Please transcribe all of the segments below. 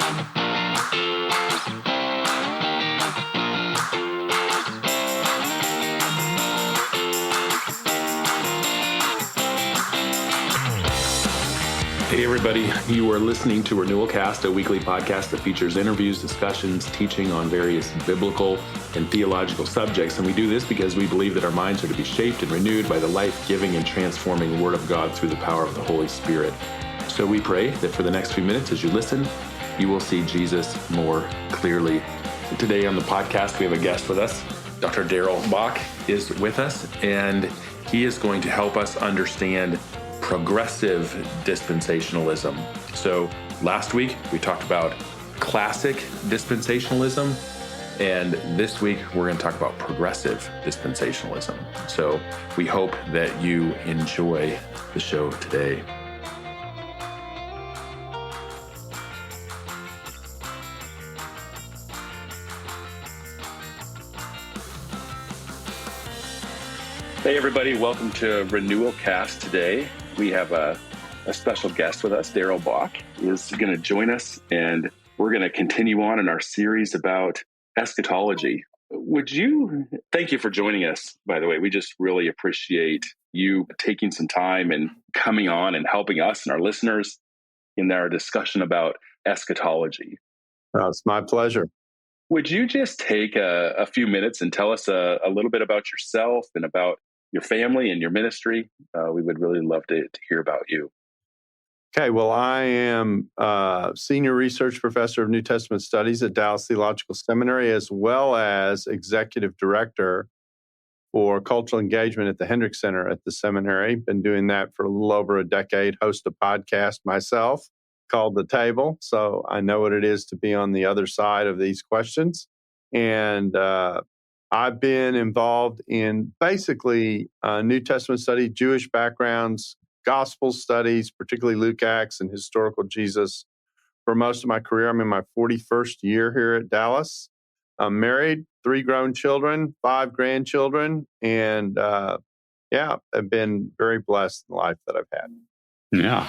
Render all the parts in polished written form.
Hey everybody, you are listening to Renewal Cast, a weekly podcast that features interviews, discussions, teaching on various biblical and theological subjects. And we do this because we believe that our minds are to be shaped and renewed by the life-giving and transforming Word of God through the power of the Holy Spirit. So we pray that for the next few minutes as you listen, you will see Jesus more clearly. Today on the podcast, we have a guest with us. Dr. Darrell Bock is with us, and he is going to help us understand progressive dispensationalism. So last week we talked about classic dispensationalism, and this week we're going to talk about progressive dispensationalism. So we hope that you enjoy the show today. Hey everybody, welcome to Renewal Cast today. We have a special guest with us. Darrell Bock is going to join us, and we're going to continue on in our series about eschatology. Thank you for joining us, by the way. We just really appreciate you taking some time and coming on and helping us and our listeners in our discussion about eschatology. It's my pleasure. Would you just take a few minutes and tell us a little bit about yourself and about your family and your ministry? We would really love to hear about you. Okay, well, I am Senior Research Professor of New Testament Studies at Dallas Theological Seminary, as well as Executive Director for Cultural Engagement at the Hendricks Center at the seminary. Been doing that for a little over a decade, host a podcast myself called The Table, so I know what it is to be on the other side of these questions. And I've been involved in basically New Testament study, Jewish backgrounds, gospel studies, particularly Luke, Acts, and historical Jesus for most of my career. I'm in my 41st year here at Dallas. I'm married, 3 grown children, 5 grandchildren, and I've been very blessed in the life that I've had. Yeah.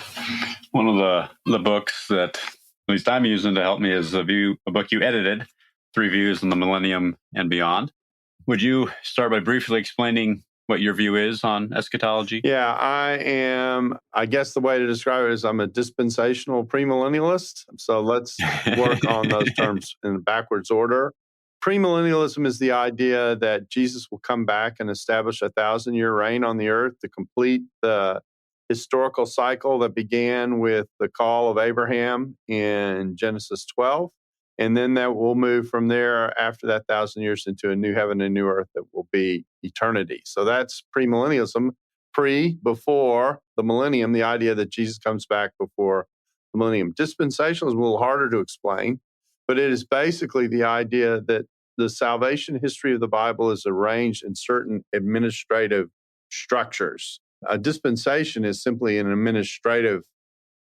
One of the books that at least I'm using to help me is a book you edited, 3 Views on the Millennium and Beyond. Would you start by briefly explaining what your view is on eschatology? Yeah, I guess the way to describe it is I'm a dispensational premillennialist. So let's work on those terms in backwards order. Premillennialism is the idea that Jesus will come back and establish a 1,000-year reign on the earth to complete the historical cycle that began with the call of Abraham in Genesis 12. And then that will move from there after that 1,000 years into a new heaven and new earth that will be eternity. So that's premillennialism, before the millennium, the idea that Jesus comes back before the millennium. Dispensationalism is a little harder to explain, but it is basically the idea that the salvation history of the Bible is arranged in certain administrative structures. A dispensation is simply an administrative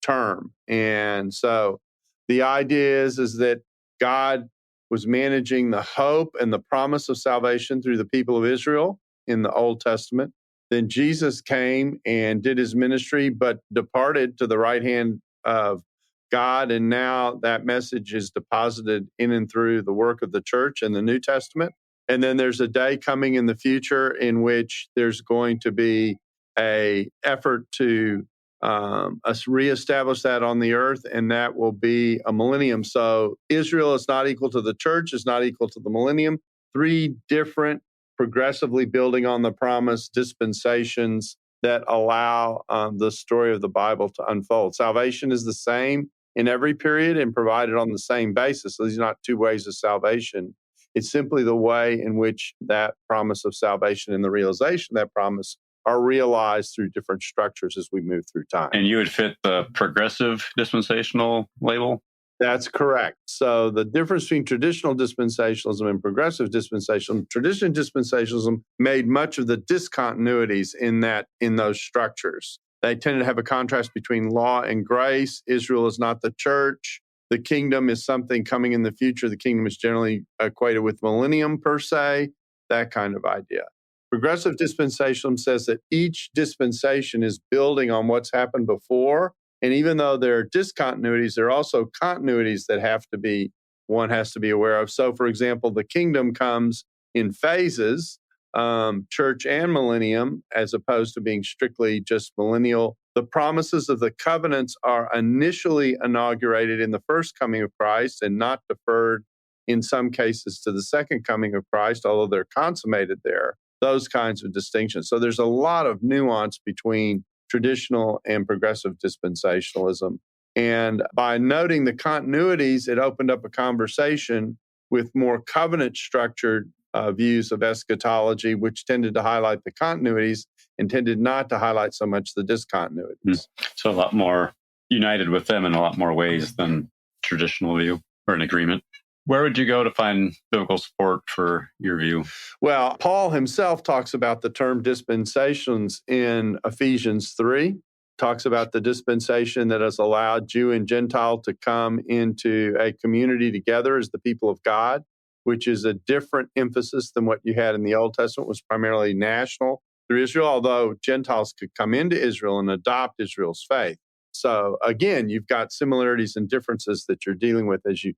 term. And so the idea is that God was managing the hope and the promise of salvation through the people of Israel in the Old Testament. Then Jesus came and did his ministry, but departed to the right hand of God. And now that message is deposited in and through the work of the church in the New Testament. And then there's a day coming in the future in which there's going to be an effort to us reestablish that on the earth, and that will be a millennium. So Israel is not equal to the church, is not equal to the millennium. 3 different, progressively building on the promise dispensations that allow the story of the Bible to unfold. Salvation is the same in every period and provided on the same basis. So these are not 2 ways of salvation. It's simply the way in which that promise of salvation and the realization of that promise are realized through different structures as we move through time. And you would fit the progressive dispensational label? That's correct. So the difference between traditional dispensationalism and progressive dispensationalism, traditional dispensationalism made much of the discontinuities in those structures. They tended to have a contrast between law and grace. Israel is not the church. The kingdom is something coming in the future. The kingdom is generally equated with millennium per se, that kind of idea. Progressive dispensationalism says that each dispensation is building on what's happened before And even though there are discontinuities, there are also continuities that one has to be aware of. So, for example, the kingdom comes in phases, church and millennium, as opposed to being strictly just millennial. The promises of the covenants are initially inaugurated in the first coming of Christ and not deferred in some cases to the second coming of Christ, although they're consummated there. Those kinds of distinctions. So there's a lot of nuance between traditional and progressive dispensationalism. And by noting the continuities, it opened up a conversation with more covenant structured views of eschatology, which tended to highlight the continuities and tended not to highlight so much the discontinuities. So a lot more united with them in a lot more ways than traditional view or an agreement. Where would you go to find biblical support for your view? Well, Paul himself talks about the term dispensations in Ephesians 3, talks about the dispensation that has allowed Jew and Gentile to come into a community together as the people of God, which is a different emphasis than what you had in the Old Testament, was primarily national through Israel, although Gentiles could come into Israel and adopt Israel's faith. So again, you've got similarities and differences that you're dealing with as you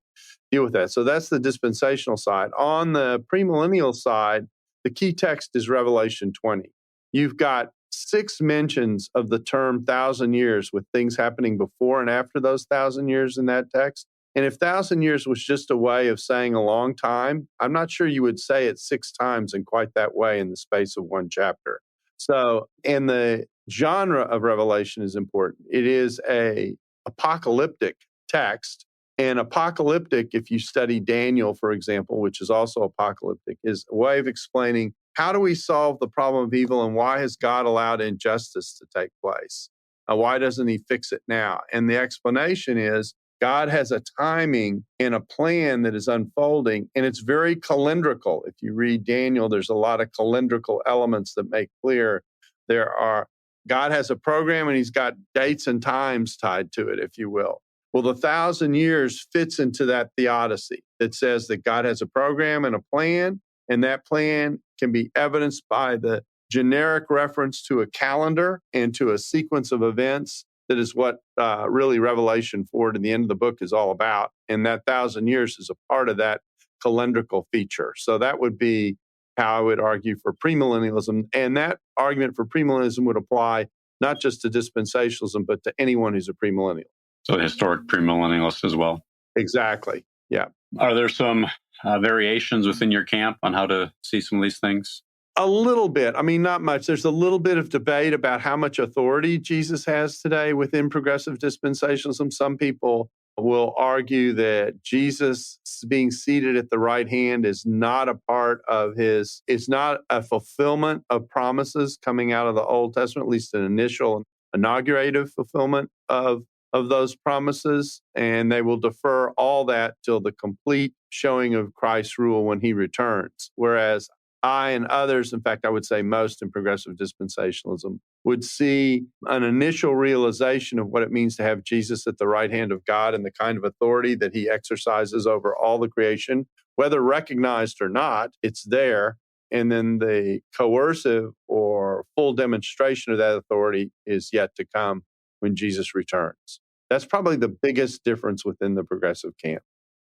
deal with that. So that's the dispensational side. On the premillennial side, the key text is Revelation 20. You've got 6 mentions of the term 1,000 years with things happening before and after those 1,000 years in that text. And if 1,000 years was just a way of saying a long time, I'm not sure you would say it 6 times in quite that way in the space of one chapter. So, and the genre of Revelation is important. It is a apocalyptic text. And apocalyptic, if you study Daniel, for example, which is also apocalyptic, is a way of explaining how do we solve the problem of evil and why has God allowed injustice to take place? Why doesn't he fix it now? And the explanation is God has a timing and a plan that is unfolding, and it's very calendrical. If you read Daniel, there's a lot of calendrical elements that make clear God has a program and he's got dates and times tied to it, if you will. Well, the 1,000 years fits into that theodicy that says that God has a program and a plan, and that plan can be evidenced by the generic reference to a calendar and to a sequence of events. That is what really Revelation 4 to the end of the book is all about. And that 1,000 years is a part of that calendrical feature. So that would be how I would argue for premillennialism. And that argument for premillennialism would apply not just to dispensationalism, but to anyone who's a premillennial. So historic premillennialist as well. Exactly. Yeah. Are there some variations within your camp on how to see some of these things? A little bit. I mean, not much. There's a little bit of debate about how much authority Jesus has today within progressive dispensationalism. Some people will argue that Jesus being seated at the right hand is not a part of it's not a fulfillment of promises coming out of the Old Testament, at least an initial inaugurative fulfillment of those promises. And they will defer all that till the complete showing of Christ's rule when he returns. Whereas I and others, in fact, I would say most in progressive dispensationalism, would see an initial realization of what it means to have Jesus at the right hand of God and the kind of authority that he exercises over all the creation, whether recognized or not, it's there. And then the coercive or full demonstration of that authority is yet to come when Jesus returns. That's probably the biggest difference within the progressive camp.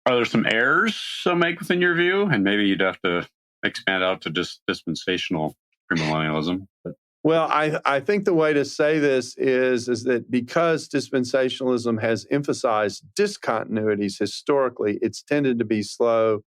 Are there some errors some make within your view? And maybe you'd have to expand out to just dispensational premillennialism. Well, I think the way to say this is that because dispensationalism has emphasized discontinuities historically, it's tended to be slow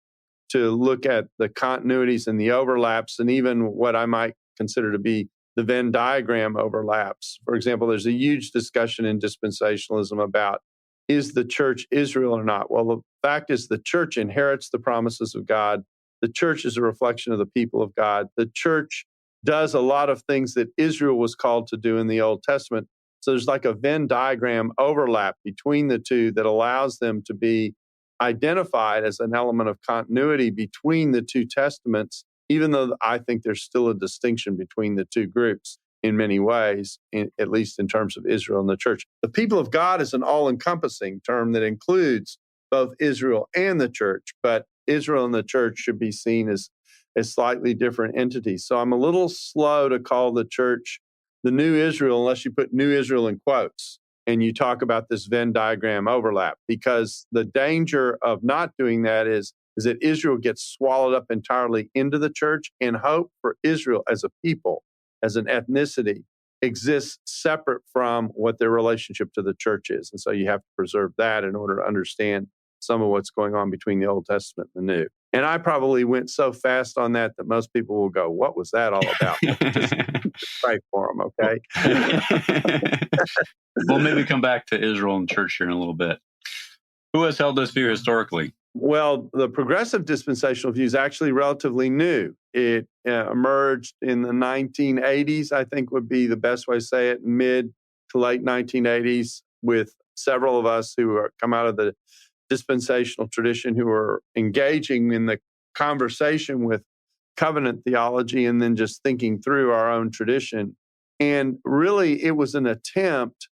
to look at the continuities and the overlaps and even what I might consider to be the Venn diagram overlaps. For example, there's a huge discussion in dispensationalism about, is the church Israel or not? Well, the fact is the church inherits the promises of God. The church is a reflection of the people of God. The church does a lot of things that Israel was called to do in the Old Testament. So there's like a Venn diagram overlap between the two that allows them to be identified as an element of continuity between the two testaments, even though I think there's still a distinction between the two groups in many ways, at least in terms of Israel and the church. The people of God is an all-encompassing term that includes both Israel and the church, but Israel and the church should be seen as slightly different entities. So I'm a little slow to call the church the new Israel unless you put new Israel in quotes. and you talk about this Venn diagram overlap, because the danger of not doing that is that Israel gets swallowed up entirely into the church, and hope for Israel as a people, as an ethnicity, exists separate from what their relationship to the church is. And so you have to preserve that in order to understand some of what's going on between the Old Testament and the New. And I probably went so fast on that most people will go, what was that all about? Just pray for them, okay? We'll maybe come back to Israel and church here in a little bit. Who has held this view historically? Well, the progressive dispensational view is actually relatively new. It emerged in the 1980s, I think would be the best way to say it, mid to late 1980s, with several of us who are come out of the dispensational tradition who are engaging in the conversation with covenant theology and then just thinking through our own tradition. And really, it was an attempt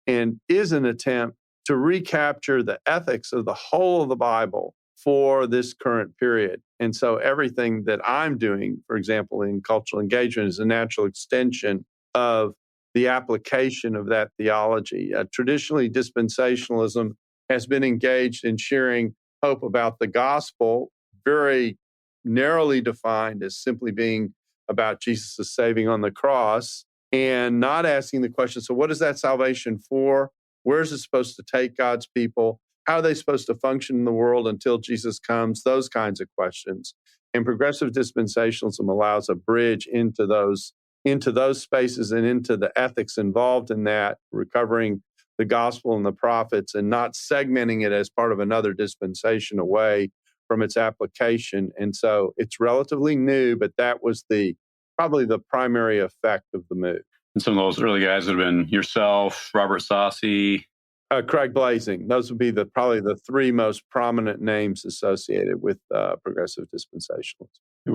and is an attempt to recapture the ethics of the whole of the Bible for this current period. And so everything that I'm doing, for example, in cultural engagement, is a natural extension of the application of that theology. Traditionally, dispensationalism has been engaged in sharing hope about the gospel, very narrowly defined as simply being about Jesus' saving on the cross, and not asking the question, so what is that salvation for? Where is it supposed to take God's people? How are they supposed to function in the world until Jesus comes? Those kinds of questions. And progressive dispensationalism allows a bridge into those spaces and into the ethics involved in that, recovering the gospel and the prophets and not segmenting it as part of another dispensation away from its application. And so it's relatively new, but that was probably the primary effect of the move. And some of those early guys would have been yourself, Robert Saucy, Craig Blazing. Those would be probably the three most prominent names associated with progressive dispensationalism. What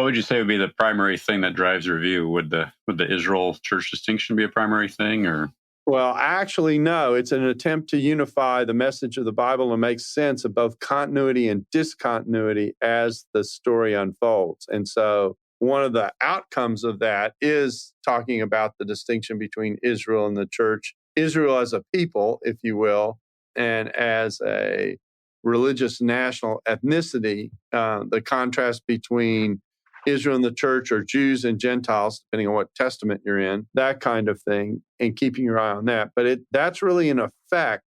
would you say would be the primary thing that drives your view? Would the Israel church distinction be a primary thing, or? Well, actually, no. It's an attempt to unify the message of the Bible and make sense of both continuity and discontinuity as the story unfolds. And so one of the outcomes of that is talking about the distinction between Israel and the church, Israel as a people, if you will, and as a religious national ethnicity, the contrast between Israel and the church, or Jews and Gentiles, depending on what testament you're in, that kind of thing, and keeping your eye on that. But that's really an effect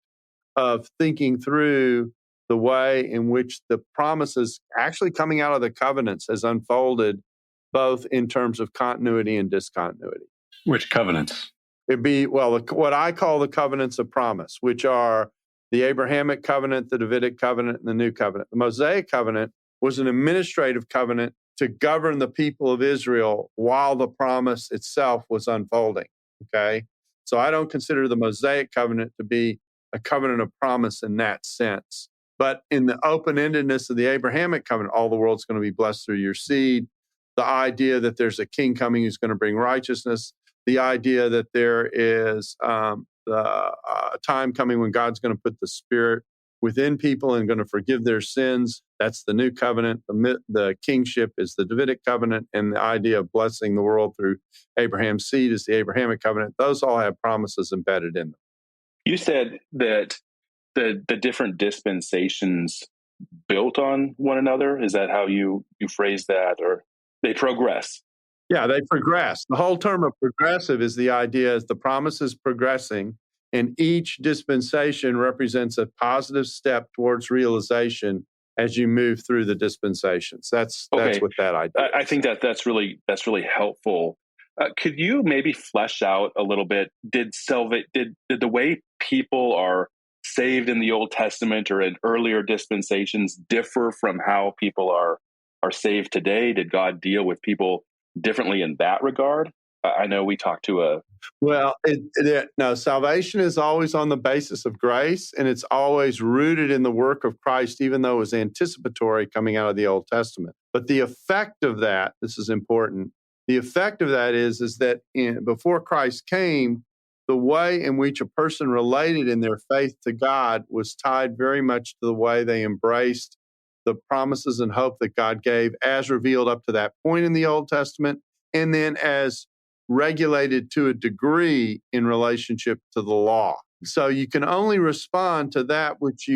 of thinking through the way in which the promises actually coming out of the covenants has unfolded, both in terms of continuity and discontinuity. Which covenants? It'd be, what I call the covenants of promise, which are the Abrahamic covenant, the Davidic covenant, and the New covenant. The Mosaic covenant was an administrative covenant to govern the people of Israel while the promise itself was unfolding, okay? So I don't consider the Mosaic covenant to be a covenant of promise in that sense. But in the open-endedness of the Abrahamic covenant, all the world's going to be blessed through your seed, the idea that there's a king coming who's going to bring righteousness, the idea that there is the time coming when God's going to put the Spirit within people and going to forgive their sins. That's the New covenant. The kingship is the Davidic covenant, and the idea of blessing the world through Abraham's seed is the Abrahamic covenant. Those all have promises embedded in them. You said that the different dispensations built on one another. Is that how you phrase that, or they progress? Yeah, they progress. The whole term of progressive is the idea is the promise is progressing, and each dispensation represents a positive step towards realization as you move through the dispensations. That's what that idea is. I think that's really helpful. Could you maybe flesh out a little bit? Did the way people are saved in the Old Testament or in earlier dispensations differ from how people are saved today? Did God deal with people differently in that regard? I know we talked to no, salvation is always on the basis of grace, and it's always rooted in the work of Christ, even though it was anticipatory coming out of the Old Testament. But the effect of that, this is important, the effect of that is that before Christ came, the way in which a person related in their faith to God was tied very much to the way they embraced the promises and hope that God gave as revealed up to that point in the Old Testament, and then as regulated to a degree in relationship to the law. So you can only respond to that which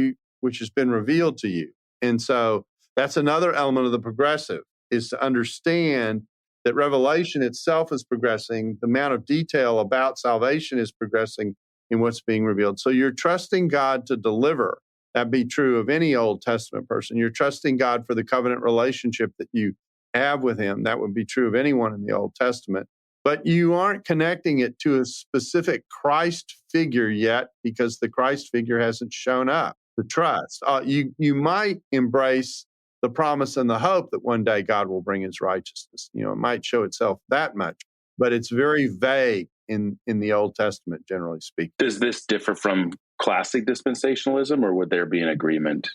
has been revealed to you. And so that's another element of the progressive, is to understand that revelation itself is progressing. The amount of detail about salvation is progressing in what's being revealed. So you're trusting God to deliver. That'd be true of any Old Testament person. You're trusting God for the covenant relationship that you have with him. That would be true of anyone in the Old Testament. But you aren't connecting it to a specific Christ figure yet, because the Christ figure hasn't shown up to trust. You might embrace the promise and the hope that one day God will bring his righteousness. It might show itself that much, but it's very vague in the Old Testament, generally speaking. Does this differ from classic dispensationalism, or would there be an agreement?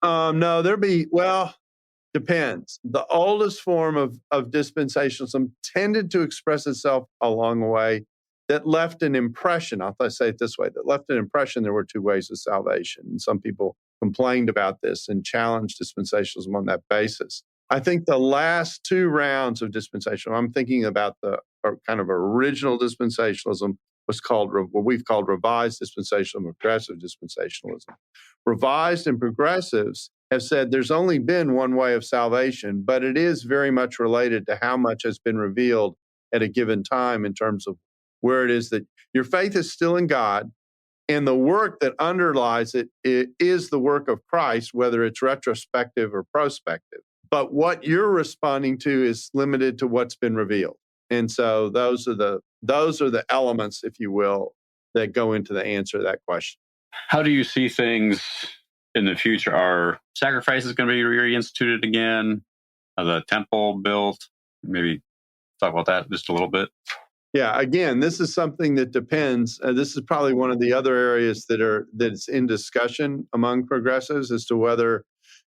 No, depends. The oldest form of dispensationalism tended to express itself along the way that left an impression. I'll say it this way, that left an impression there were two ways of salvation. And some people complained about this and challenged dispensationalism on that basis. I think the last two rounds of dispensationalism, I'm thinking about the kind of original dispensationalism, was called what we've called revised dispensationalism, progressive dispensationalism. Revised and progressives have said there's only been one way of salvation, but it is very much related to how much has been revealed at a given time in terms of where it is that your faith is still in God, and the work that underlies it is the work of Christ, whether it's retrospective or prospective. But what you're responding to is limited to what's been revealed. And so those are the elements, if you will, that go into the answer to that question. How do you see things in the future? Are sacrifices going to be reinstituted again? Are the temple built? Maybe talk about that just a little bit. Yeah, again, this is something that depends. This is probably one of the other areas that's in discussion among progressives as to whether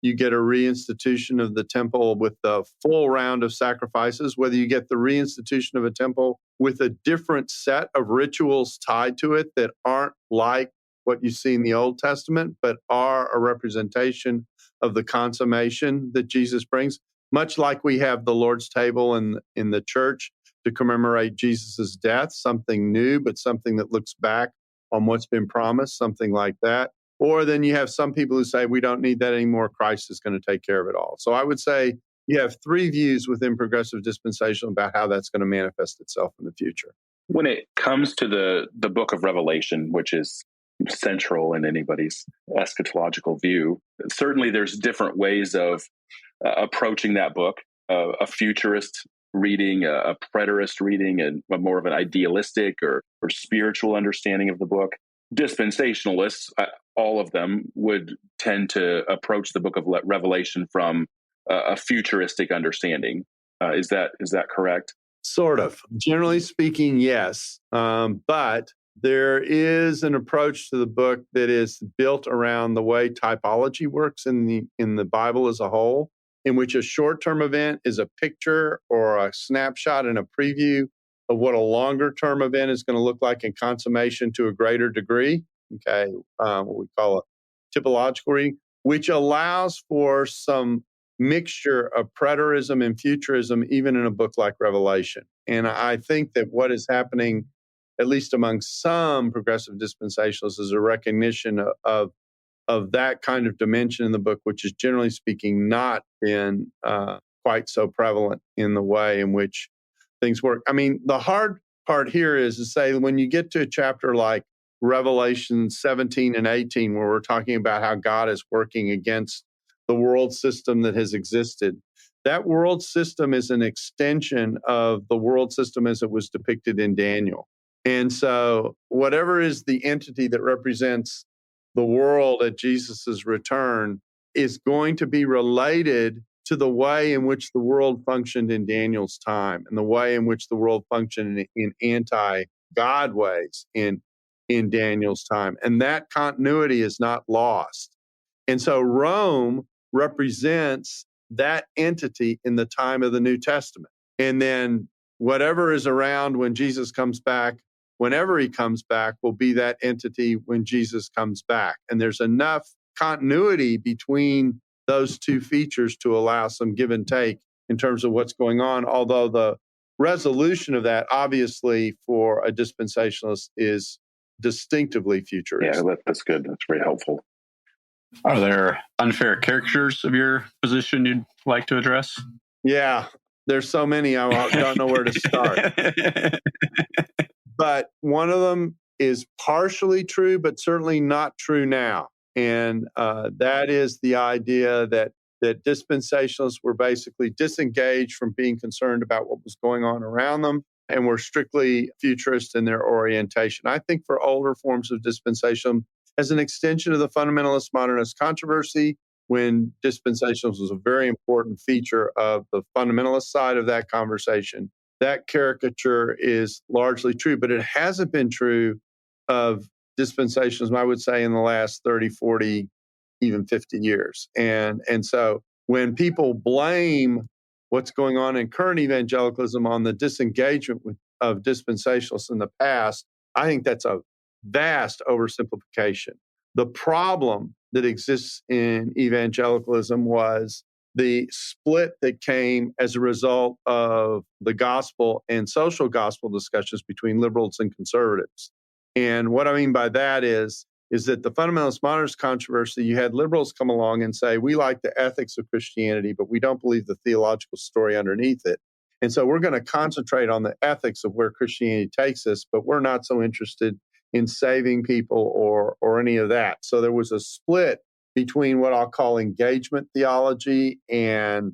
you get a reinstitution of the temple with the full round of sacrifices, whether you get the reinstitution of a temple with a different set of rituals tied to it that aren't like what you see in the Old Testament, but are a representation of the consummation that Jesus brings, much like we have the Lord's table in the church to commemorate Jesus' death, something new, but something that looks back on what's been promised, something like that. Or then you have some people who say, we don't need that anymore. Christ is going to take care of it all. So I would say you have three views within progressive dispensation about how that's going to manifest itself in the future. When it comes to the book of Revelation, which is central in anybody's eschatological view, certainly there's different ways of approaching that book. A futurist reading, a preterist reading, and more of an idealistic or spiritual understanding of the book. Dispensationalists, all of them, would tend to approach the book of Revelation from a futuristic understanding. Is that correct? Sort of. Generally speaking, yes. But there is an approach to the book that is built around the way typology works in the Bible as a whole, in which a short-term event is a picture or a snapshot and a preview of what a longer-term event is going to look like in consummation to a greater degree, okay, what we call a typological reading, which allows for some mixture of preterism and futurism, even in a book like Revelation. And I think that what is happening, at least among some progressive dispensationalists, is a recognition of that kind of dimension in the book, which is generally speaking not been quite so prevalent in the way in which things work. I mean, the hard part here is to say when you get to a chapter like Revelation 17 and 18, where we're talking about how God is working against the world system that has existed, that world system is an extension of the world system as it was depicted in Daniel. And so whatever is the entity that represents the world at Jesus's return is going to be related to the way in which the world functioned in Daniel's time and the way in which the world functioned in anti-God ways in Daniel's time. And that continuity is not lost. And so Rome represents that entity in the time of the New Testament. And then whatever is around when Jesus comes back, whenever he comes back, will be that entity when Jesus comes back. And there's enough continuity between those two features to allow some give and take in terms of what's going on, although the resolution of that, obviously, for a dispensationalist is distinctively futuristic. Yeah, that's good. That's very helpful. Are there unfair caricatures of your position you'd like to address? Yeah, there's so many, I don't know where to start. But one of them is partially true, but certainly not true now. And that is the idea that dispensationalists were basically disengaged from being concerned about what was going on around them and were strictly futurist in their orientation. I think for older forms of dispensationalism, as an extension of the fundamentalist modernist controversy, when dispensationalism was a very important feature of the fundamentalist side of that conversation, that caricature is largely true, but it hasn't been true of dispensationalism, I would say, in the last 30, 40, even 50 years. And so when people blame what's going on in current evangelicalism on the disengagement of dispensationalists in the past, I think that's a vast oversimplification. The problem that exists in evangelicalism was the split that came as a result of the gospel and social gospel discussions between liberals and conservatives. And what I mean by that is that the fundamentalist modernist controversy, you had liberals come along and say, we like the ethics of Christianity, but we don't believe the theological story underneath it. And so we're going to concentrate on the ethics of where Christianity takes us, but we're not so interested in saving people or any of that. So there was a split between what I'll call engagement theology and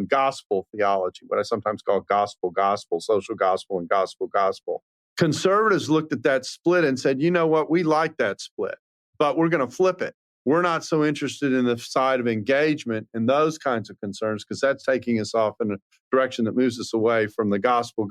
gospel theology, what I sometimes call gospel, social gospel, and gospel. Conservatives looked at that split and said, you know what, we like that split, but we're going to flip it. We're not so interested in the side of engagement and those kinds of concerns because that's taking us off in a direction that moves us away from the gospel.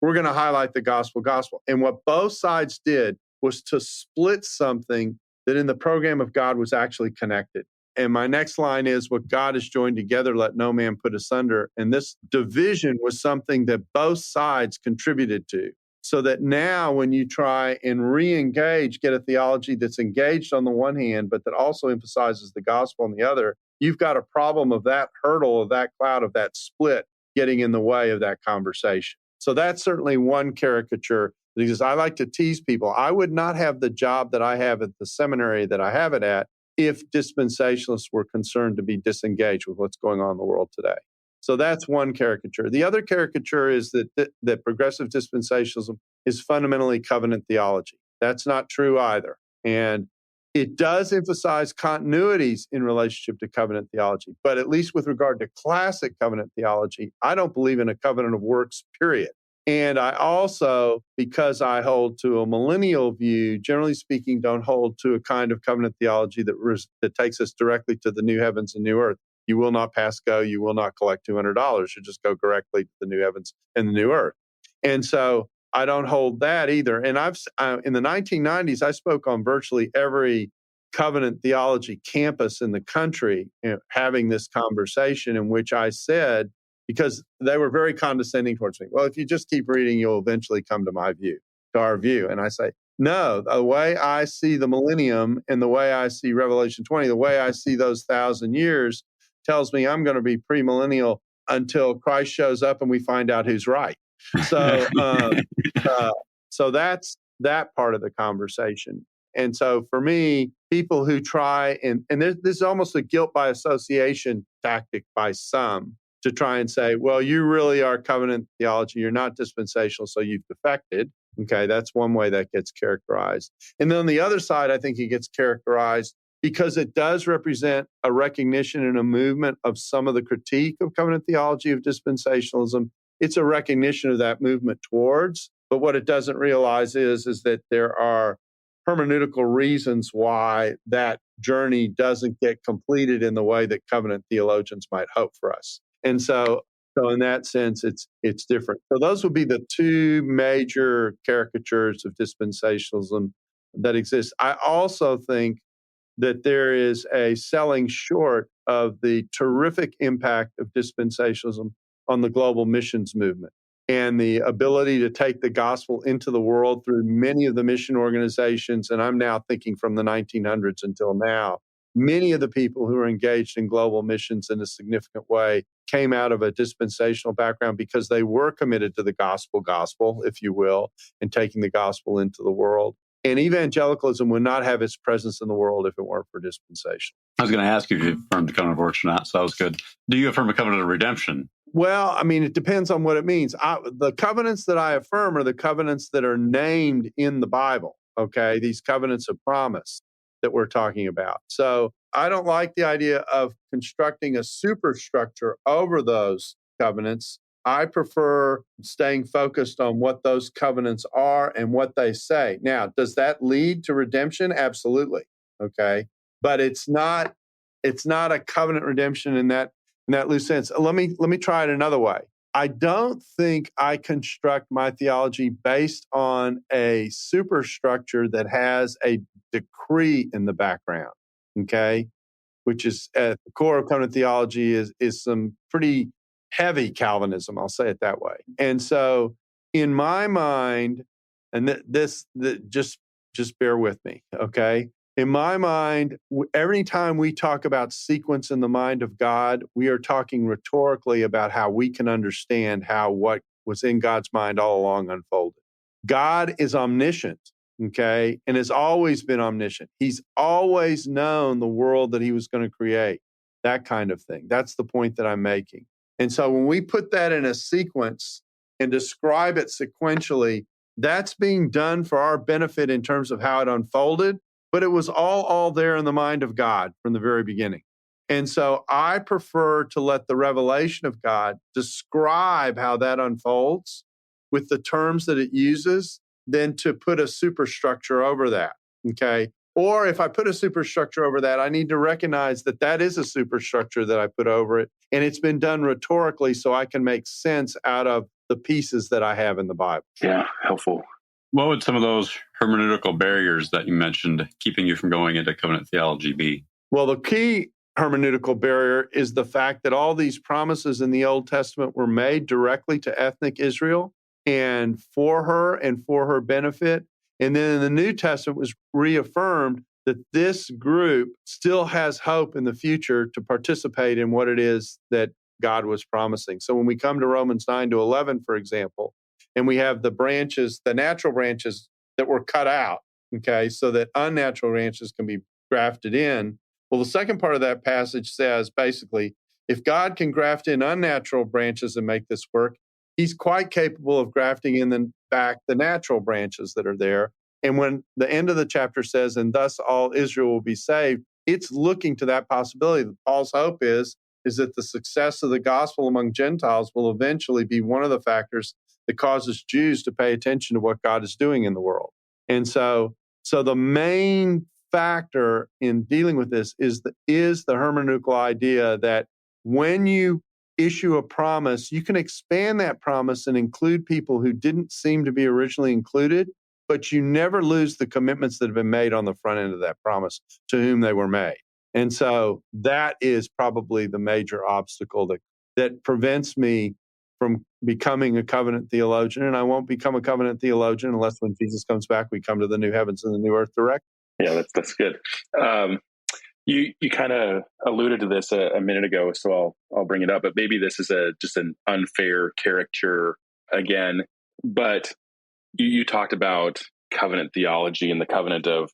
We're going to highlight the gospel. And what both sides did was to split something that in the program of God was actually connected. And my next line is, what God has joined together, let no man put asunder. And this division was something that both sides contributed to. So that now when you try and re-engage, get a theology that's engaged on the one hand, but that also emphasizes the gospel on the other, you've got a problem of that hurdle, of that cloud, of that split getting in the way of that conversation. So that's certainly one caricature that exists. I like to tease people. I would not have the job that I have at the seminary that I have it at if dispensationalists were concerned to be disengaged with what's going on in the world today. So that's one caricature. The other caricature is that progressive dispensationalism is fundamentally covenant theology. That's not true either. And it does emphasize continuities in relationship to covenant theology. But at least with regard to classic covenant theology, I don't believe in a covenant of works, period. And I also, because I hold to a millennial view, generally speaking, don't hold to a kind of covenant theology that takes us directly to the new heavens and new earth. You will not pass go. You will not collect $200. You just go directly to the new heavens and the new earth. And so I don't hold that either. And in the 1990s, I spoke on virtually every covenant theology campus in the country, having this conversation in which I said, because they were very condescending towards me, well, if you just keep reading, you'll eventually come to our view. And I say, no, the way I see the millennium and the way I see Revelation 20, the way I see those 1,000 years, tells me I'm going to be premillennial until Christ shows up and we find out who's right. So, so that's that part of the conversation. And so for me, people who try, and this is almost a guilt by association tactic by some to try and say, well, you really are covenant theology. You're not dispensational, so you've defected. Okay, that's one way that gets characterized. And then on the other side, I think it gets characterized because it does represent a recognition and a movement of some of the critique of covenant theology of dispensationalism. It's a recognition of that movement towards, but what it doesn't realize is that there are hermeneutical reasons why that journey doesn't get completed in the way that covenant theologians might hope for us. And so in that sense, it's different. So those would be the two major caricatures of dispensationalism that exist. I also think that there is a selling short of the terrific impact of dispensationalism on the global missions movement and the ability to take the gospel into the world through many of the mission organizations. And I'm now thinking from the 1900s until now, Many of the people who are engaged in global missions in a significant way came out of a dispensational background because they were committed to the gospel, if you will, and taking the gospel into the world. And evangelicalism would not have its presence in the world if it weren't for dispensation. I was going to ask you if you affirmed the covenant of works or not, so that was good. Do you affirm a covenant of redemption? Well, I mean, it depends on what it means. The covenants that I affirm are the covenants that are named in the Bible, okay? These covenants of promise that we're talking about. So I don't like the idea of constructing a superstructure over those covenants. I prefer staying focused on what those covenants are and what they say. Now, does that lead to redemption? Absolutely, okay? But it's not a covenant redemption in that loose sense. Let me try it another way. I don't think I construct my theology based on a superstructure that has a decree in the background, okay? Which is at the core of covenant theology is some pretty heavy Calvinism, I'll say it that way. And so in my mind, and just bear with me, okay? In my mind, every time we talk about sequence in the mind of God, we are talking rhetorically about how we can understand how what was in God's mind all along unfolded. God is omniscient, okay, and has always been omniscient. He's always known the world that he was going to create, that kind of thing. That's the point that I'm making. And so when we put that in a sequence and describe it sequentially, that's being done for our benefit in terms of how it unfolded. But it was all there in the mind of God from the very beginning. And so I prefer to let the revelation of God describe how that unfolds with the terms that it uses than to put a superstructure over that, okay? Or if I put a superstructure over that, I need to recognize that that is a superstructure that I put over it, and it's been done rhetorically so I can make sense out of the pieces that I have in the Bible. Yeah, helpful. What would some of those hermeneutical barriers that you mentioned keeping you from going into covenant theology be? Well, the key hermeneutical barrier is the fact that all these promises in the Old Testament were made directly to ethnic Israel and for her benefit. And then in the New Testament was reaffirmed that this group still has hope in the future to participate in what it is that God was promising. So when we come to Romans 9-11, for example, and we have the branches, the natural branches that were cut out, okay, so that unnatural branches can be grafted in. Well, the second part of that passage says basically, if God can graft in unnatural branches and make this work, he's quite capable of grafting in back the natural branches that are there. And when the end of the chapter says, and thus all Israel will be saved, it's looking to that possibility. Paul's hope is that the success of the gospel among Gentiles will eventually be one of the factors that causes Jews to pay attention to what God is doing in the world. And so the main factor in dealing with this is the hermeneutical idea that when you issue a promise, you can expand that promise and include people who didn't seem to be originally included, but you never lose the commitments that have been made on the front end of that promise to whom they were made. And so that is probably the major obstacle that prevents me from becoming a covenant theologian. And I won't become a covenant theologian unless when Jesus comes back, we come to the new heavens and the new earth direct. Yeah, that's good. You kind of alluded to this a minute ago, so I'll bring it up. But maybe this is just an unfair caricature again. But you talked about covenant theology, and the covenant of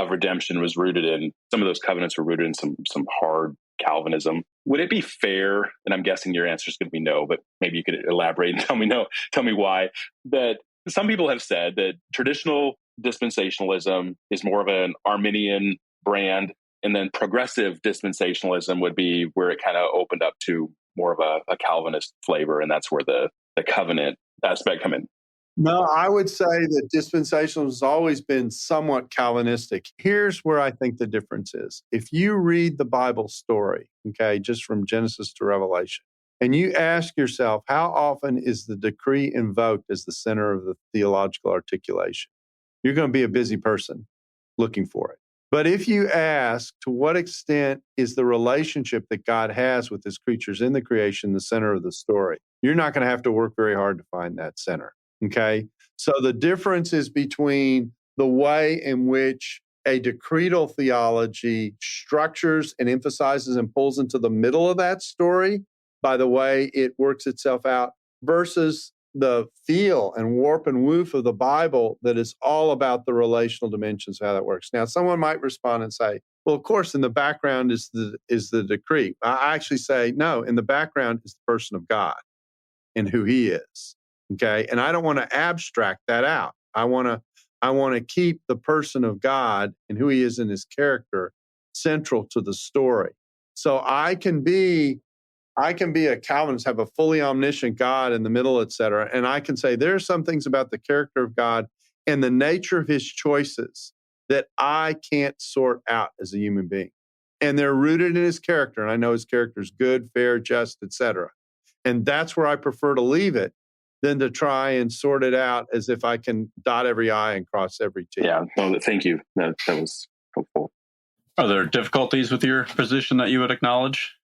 redemption was rooted in some of those covenants were rooted in some hard Calvinism. Would it be fair? And I'm guessing your answer is going to be no, but maybe you could elaborate and tell me why. That some people have said that traditional dispensationalism is more of an Arminian brand, and then progressive dispensationalism would be where it kind of opened up to more of a Calvinist flavor, and that's where the covenant aspect come in. No, I would say that dispensationalism has always been somewhat Calvinistic. Here's where I think the difference is. If you read the Bible story, okay, just from Genesis to Revelation, and you ask yourself, how often is the decree invoked as the center of the theological articulation? You're going to be a busy person looking for it. But if you ask, to what extent is the relationship that God has with his creatures in the creation the center of the story? You're not going to have to work very hard to find that center. Okay, so the difference is between the way in which a decretal theology structures and emphasizes and pulls into the middle of that story by the way it works itself out, versus the feel and warp and woof of the Bible that is all about the relational dimensions of how that works. Now, someone might respond and say, well, of course, in the background is the decree. I actually say, no, in the background is the person of God and who he is. Okay. And I don't want to abstract that out. I want to keep the person of God and who he is in his character central to the story. So I can be a Calvinist, have a fully omniscient God in the middle, et cetera. And I can say there are some things about the character of God and the nature of his choices that I can't sort out as a human being. And they're rooted in his character. And I know his character is good, fair, just, et cetera. And that's where I prefer to leave it than to try and sort it out as if I can dot every I and cross every T. Yeah, no, thank you. That was helpful. Are there difficulties with your position that you would acknowledge?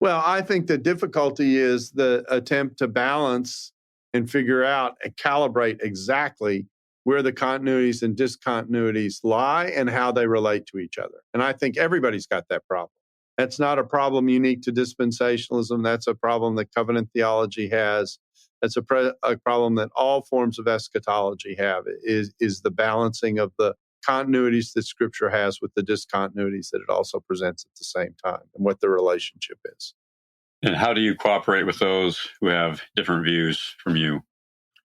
Well, I think the difficulty is the attempt to balance and figure out and calibrate exactly where the continuities and discontinuities lie and how they relate to each other. And I think everybody's got that problem. That's not a problem unique to dispensationalism. That's a problem that covenant theology has. That's a problem that all forms of eschatology have, is the balancing of the continuities that Scripture has with the discontinuities that it also presents at the same time and what the relationship is. And how do you cooperate with those who have different views from you?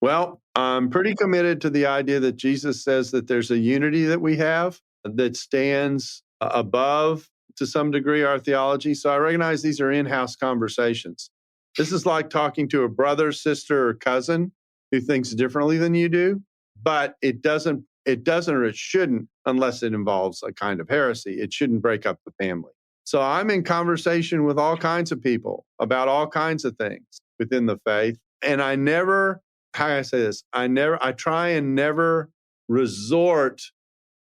Well, I'm pretty committed to the idea that Jesus says that there's a unity that we have that stands above, to some degree, our theology. So I recognize these are in-house conversations. This is like talking to a brother, sister, or cousin who thinks differently than you do, but it doesn't or it shouldn't, unless it involves a kind of heresy. It shouldn't break up the family. So I'm in conversation with all kinds of people about all kinds of things within the faith. And I never, how do I say this? I try and never resort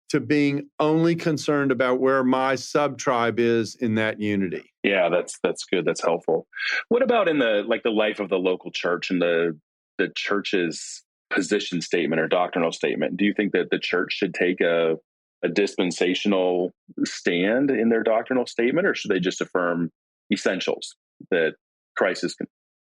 to being only concerned about where my sub-tribe is in that unity. Yeah, that's good. That's helpful. What about in the life of the local church and the church's position statement or doctrinal statement? Do you think that the church should take a dispensational stand in their doctrinal statement, or should they just affirm essentials that Christ is?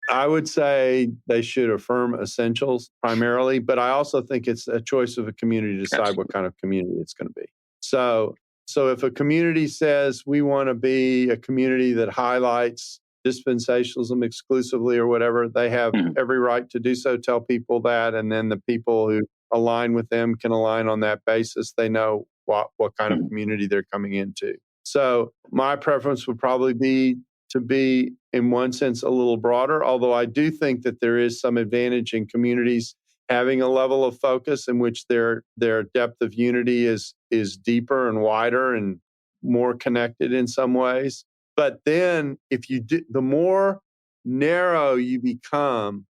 I would say they should affirm essentials primarily, but I also think it's a choice of a community to decide what kind of community it's going to be. So if a community says we want to be a community that highlights dispensationalism exclusively or whatever, they have every right to do so, tell people that, and then the people who align with them can align on that basis. They know what kind of community they're coming into. So my preference would probably be to be, in one sense, a little broader, although I do think that there is some advantage in communities having a level of focus in which their depth of unity is deeper and wider and more connected in some ways. But then if you do, the more narrow you become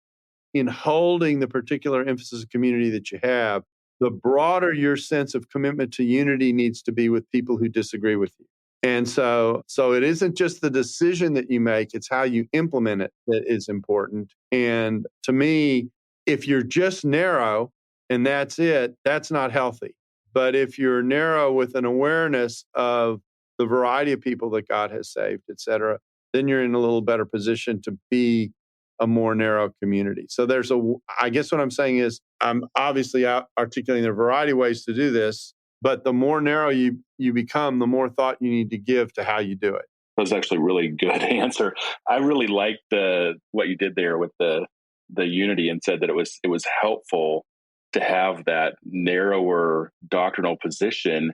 in holding the particular emphasis of community that you have, the broader your sense of commitment to unity needs to be with people who disagree with you. And so it isn't just the decision that you make, it's how you implement it that is important. And to me, if you're just narrow and that's it, that's not healthy. But if you're narrow with an awareness of the variety of people that God has saved, et cetera, then you're in a little better position to be a more narrow community. So I guess what I'm saying is, I'm obviously articulating there are a variety of ways to do this, but the more narrow you become, the more thought you need to give to how you do it. That was actually a really good answer. I really liked what you did there with the unity, and said that it was helpful to have that narrower doctrinal position,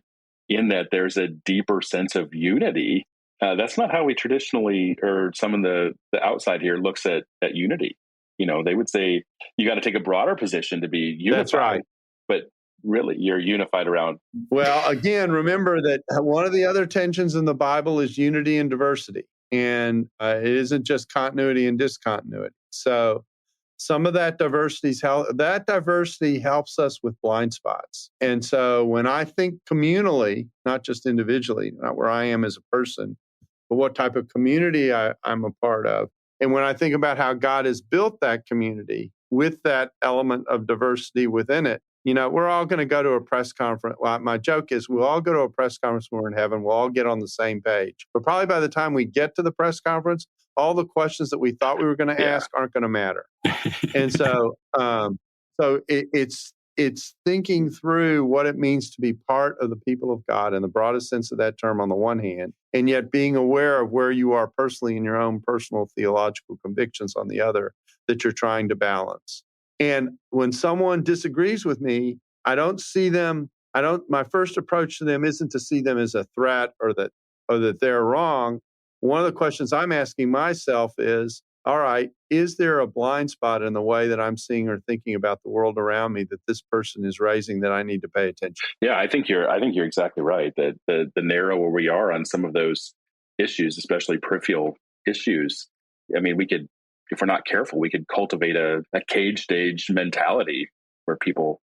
in that there's a deeper sense of unity. That's not how we traditionally, or some of the outside here, looks at unity. They would say you got to take a broader position to be unified. That's right. But really, you're unified around. Well, again, remember that one of the other tensions in the Bible is unity and diversity. And it isn't just continuity and discontinuity. So some of that diversity helps us with blind spots. And so when I think communally, not just individually, not where I am as a person, but what type of community I'm a part of, and when I think about how God has built that community with that element of diversity within it, we're all going to go to a press conference. Well, my joke is we'll all go to a press conference when we're in heaven. We'll all get on the same page. But probably by the time we get to the press conference, all the questions that we thought we were going to ask aren't going to matter. And so, it's thinking through what it means to be part of the people of God in the broadest sense of that term on the one hand, and yet being aware of where you are personally in your own personal theological convictions on the other that you're trying to balance. And when someone disagrees with me, I don't see them. My first approach to them isn't to see them as a threat or that they're wrong. One of the questions I'm asking myself is, all right, is there a blind spot in the way that I'm seeing or thinking about the world around me that this person is raising that I need to pay attention? Yeah, I think you're exactly right. That the narrower we are on some of those issues, especially peripheral issues, I mean, we could, if we're not careful, we could cultivate a cage stage mentality where people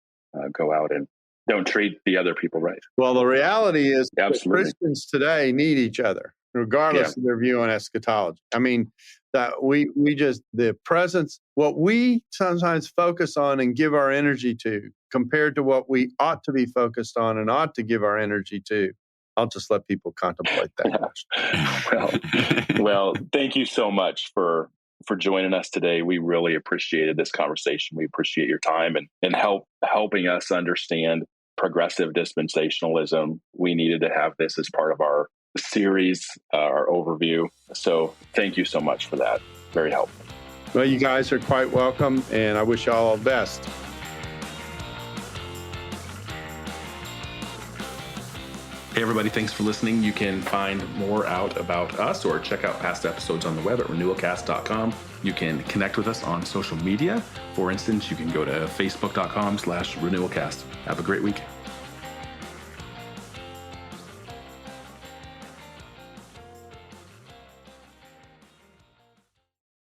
go out and don't treat the other people right. Well, the reality is that Absolutely. Christians today need each other, regardless of their view on eschatology. I mean, that we just, the presence, what we sometimes focus on and give our energy to compared to what we ought to be focused on and ought to give our energy to. I'll just let people contemplate that. Well, thank you so much for joining us today. We really appreciated this conversation. We appreciate your time and helping us understand progressive dispensationalism. We needed to have this as part of our series, our overview. So thank you so much for that. Very helpful. Well, you guys are quite welcome, and I wish you all the best. Hey, everybody, thanks for listening. You can find more out about us or check out past episodes on the web at renewalcast.com. You can connect with us on social media. For instance, you can go to facebook.com/renewalcast. Have a great week.